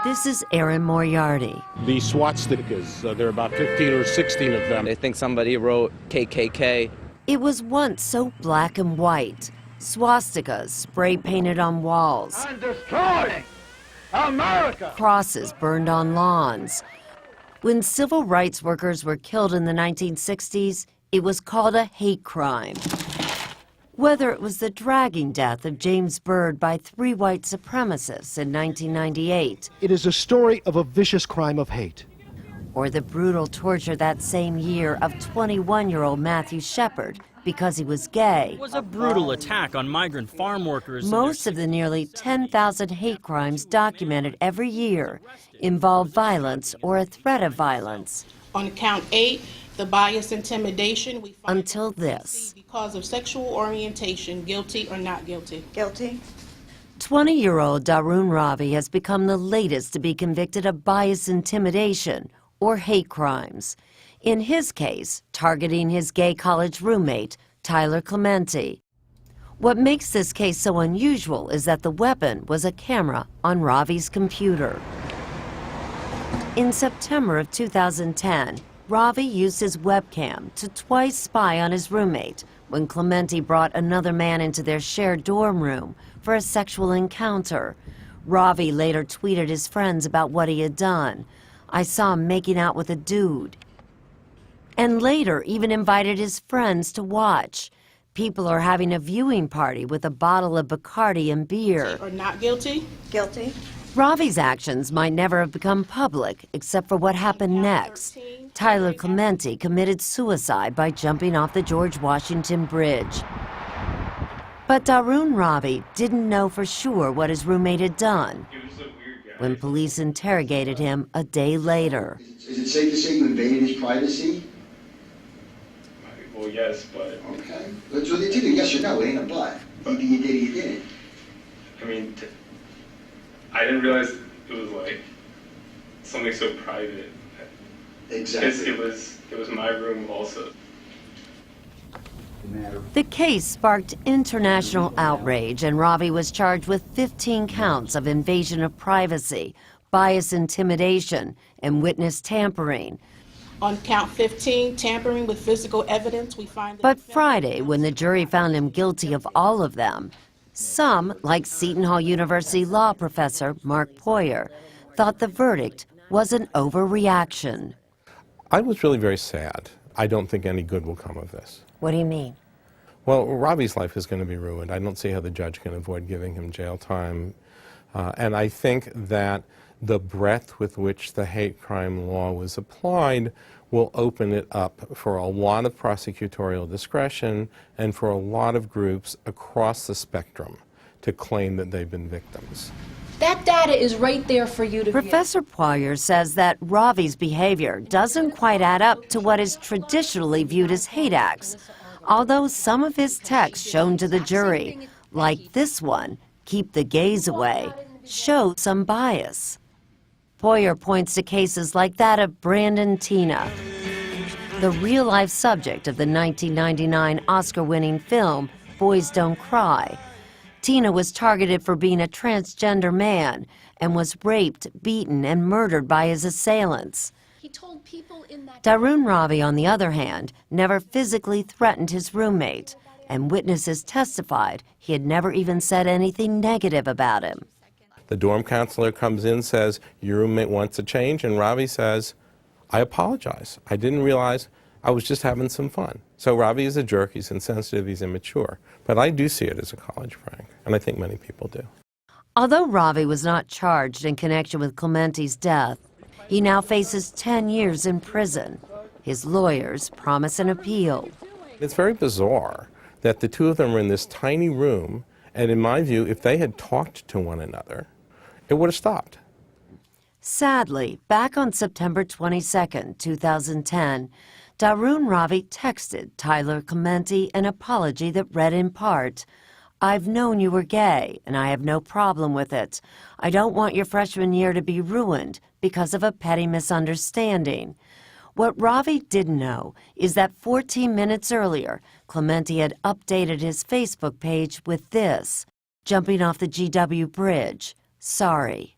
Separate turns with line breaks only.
This is Aaron Moriarty.
The swastikas, there are about 15 or 16 of them.
They think somebody wrote KKK.
It was once so black and white. Swastikas spray painted on walls.
And destroying America.
Crosses burned on lawns. When civil rights workers were killed in the 1960s, it was called a hate crime. Whether it was the dragging death of James Byrd by 3 white supremacists in 1998,
it is a story of a vicious crime of hate,
or the brutal torture that same year of 21-year-old Matthew Shepard because he was gay.
It was a brutal attack on migrant farm workers.
Most of the nearly 10,000 hate crimes documented every year involve violence or a threat of violence.
On count 8, the bias intimidation, we find
until this.
Because of sexual orientation, guilty or not guilty?
Guilty.
20-year-old Daroon Ravi has become the latest to be convicted of bias intimidation or hate crimes. In his case, targeting his gay college roommate, Tyler Clementi. What makes this case so unusual is that the weapon was a camera on Ravi's computer. In September of 2010, Ravi used his webcam to twice spy on his roommate when Clementi brought another man into their shared dorm room for a sexual encounter. Ravi later tweeted his friends about what he had done. "I saw him making out with a dude." And later even invited his friends to watch. People are having a viewing party with a bottle of Bacardi and beer.
Or not guilty?
Guilty.
Ravi's actions might never have become public except for what happened next. Tyler Clementi committed suicide by jumping off the George Washington Bridge. But Daroon Ravi didn't know for sure what his roommate had done when police interrogated him a day later.
Is it safe to say you invaded his privacy?
Well, yes, but...
Okay. Let's do it either yes or no. It ain't a but. Either you did or you didn't.
I mean, I didn't realize it was like something so private.
Exactly.
It was my room also.
The case sparked international outrage, and Ravi was charged with 15 counts of invasion of privacy, bias intimidation, and witness tampering.
On count 15, tampering with physical evidence, we find...
But Friday, when the jury found him guilty of all of them, some, like Seton Hall University law professor Mark Poyer, thought the verdict was an overreaction.
I was really very sad. I don't think any good will come of this.
What do you mean?
Well, Ravi's life is going to be ruined. I don't see how the judge can avoid giving him jail time. And I think that the breadth with which the hate crime law was applied will open it up for a lot of prosecutorial discretion and for a lot of groups across the spectrum to claim that they've been victims.
That data is right there for you to
Professor Poyer says that Ravi's behavior doesn't quite add up to what is traditionally viewed as hate acts, although some of his texts shown to the jury, like this one, "Keep the gays away," show some bias. Poyer points to cases like that of Brandon Teena, the real-life subject of the 1999 Oscar-winning film Boys Don't Cry. Teena was targeted for being a transgender man and was raped, beaten, and murdered by his assailants.
He told people in that...
Daroon Ravi, on the other hand, never physically threatened his roommate, and witnesses testified he had never even said anything negative about him.
The dorm counselor comes in, says, "Your roommate wants a change," and Ravi says, "I apologize. I didn't realize. I was just having some fun." So Ravi is a jerk, he's insensitive, he's immature. But I do see it as a college prank, and I think many people do.
Although Ravi was not charged in connection with Clementi's death, he now faces 10 years in prison. His lawyers promise an appeal.
It's very bizarre that the two of them are in this tiny room, and in my view, if they had talked to one another, it would have stopped.
Sadly, back on September 22, 2010, Daroon Ravi texted Tyler Clementi an apology that read in part, "I've known you were gay, and I have no problem with it. I don't want your freshman year to be ruined because of a petty misunderstanding." What Ravi didn't know is that 14 minutes earlier, Clementi had updated his Facebook page with this, "Jumping off the GW Bridge. Sorry."